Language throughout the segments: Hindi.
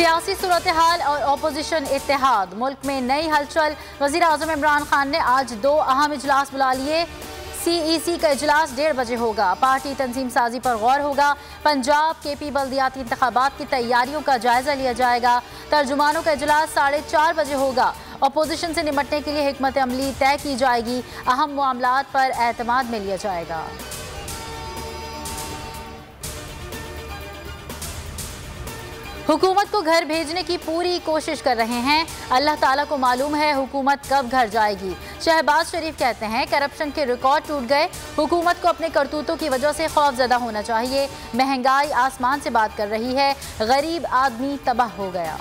सियासी सूरत हाल और अपोजिशन इत्तेहाद, मुल्क में नई हलचल। वज़ीर आज़म इमरान खान ने आज 2 अहम इजलास बुला लिए। CEC का इजलास 1:30 बजे होगा। पार्टी तंजीम साजी पर गौर होगा। पंजाब KP बल्दियाती इंतखाबात की तैयारियों का जायजा लिया जाएगा। तर्जुमानों का इजलास 4:30 बजे होगा। अपोजिशन से निपटने के लिए हिकमत अमली तय की जाएगी। अहम मामलात पर एतमाद में लिया जाएगा। हुकूमत को घर भेजने की पूरी कोशिश कर रहे हैं। अल्लाह ताला को मालूम है हुकूमत कब घर जाएगी। शहबाज शरीफ कहते हैं करप्शन के रिकॉर्ड टूट गए। हुकूमत को अपने करतूतों की वजह से खौफजदा होना चाहिए। महंगाई आसमान से बात कर रही है। गरीब आदमी तबाह हो गया।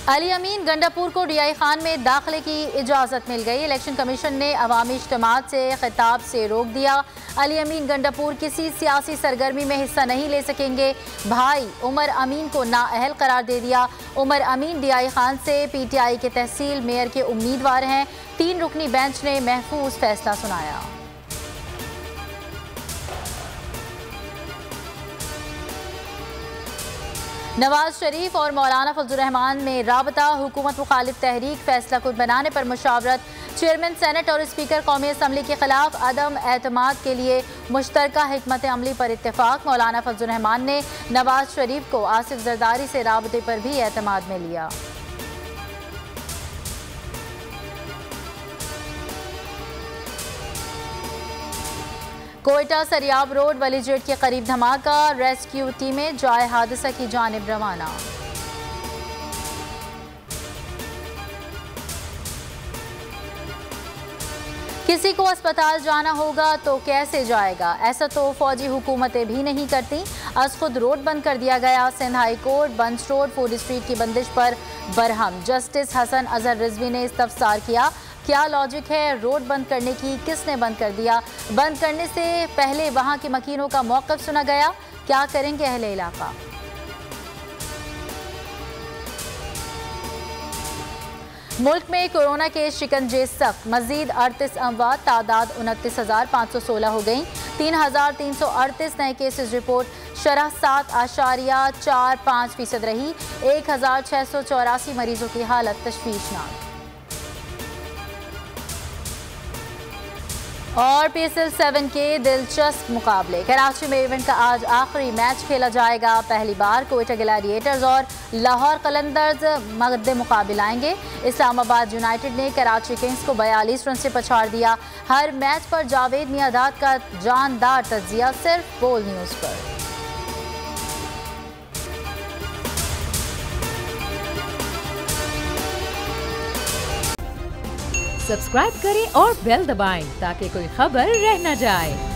अली अमीन गंडापुर को DI खान में दाखिले की इजाज़त मिल गई। इलेक्शन कमीशन ने अवामी इज्तिमात से खिताब से रोक दिया। अली अमीन गंडापुर किसी सियासी सरगर्मी में हिस्सा नहीं ले सकेंगे। भाई उमर अमीन को नाअहल करार दे दिया। उमर अमीन DI खान से PTI के तहसील मेयर के उम्मीदवार हैं। 3 रुकनी बेंच ने महफूज फैसला सुनाया। नवाज शरीफ और मौलाना फजलुर रहमान में राबता। हुकूमत मुखालिफ तहरीक फैसला खुद बनाने पर मुशावरत। चेयरमैन सेनेट और स्पीकर कौमी असम्बली के खिलाफ अदम एतमाद के लिए मुश्तरका हिकमत अमली पर इत्तेफाक। मौलाना फजलुर रहमान ने नवाज शरीफ को आसिफ जरदारी से राबते पर भी एतमाद में लिया। कोयटा सरियाब रोड वलीजेट के करीब धमाका। रेस्क्यू टीमें जाए हादसा की जानिब रवाना। किसी को अस्पताल जाना होगा तो कैसे जाएगा? ऐसा तो फौजी हुकूमतें भी नहीं करती। आज खुद रोड बंद कर दिया गया। सिंध हाई कोर्ट बंद रोड फूड स्ट्रीट की बंदिश पर बरहम। जस्टिस हसन अजहर रिजवी ने इस्तफसार किया। क्या लॉजिक है रोड बंद करने की? किसने बंद कर दिया? बंद करने से पहले वहां के मकीनों का मौक़िफ़ सुना गया। क्या करेंगे अहले इलाका? मुल्क में कोरोना के शिकंजे सख्त। मजीद 38 अमवात। तादाद 29,516 हो गई। 3,338 नए केसेस रिपोर्ट। शरह 7.45% रही। 1,684 मरीजों की हालत तशवीशनाक। और PSL 7 के दिलचस्प मुकाबले। कराची में इवेंट का आज आखिरी मैच खेला जाएगा। पहली बार कोयटा ग्लैडिएटर्स और लाहौर कलंदर्स मद्दे मुकाबले आएंगे। इस्लामाबाद यूनाइटेड ने कराची किंग्स को 42 रन से पछाड़ दिया। हर मैच पर जावेद मियादाद का जानदार तज्जिया सिर्फ बोल न्यूज़ पर। सब्सक्राइब करें और बेल दबाएं ताकि कोई खबर रह न जाए।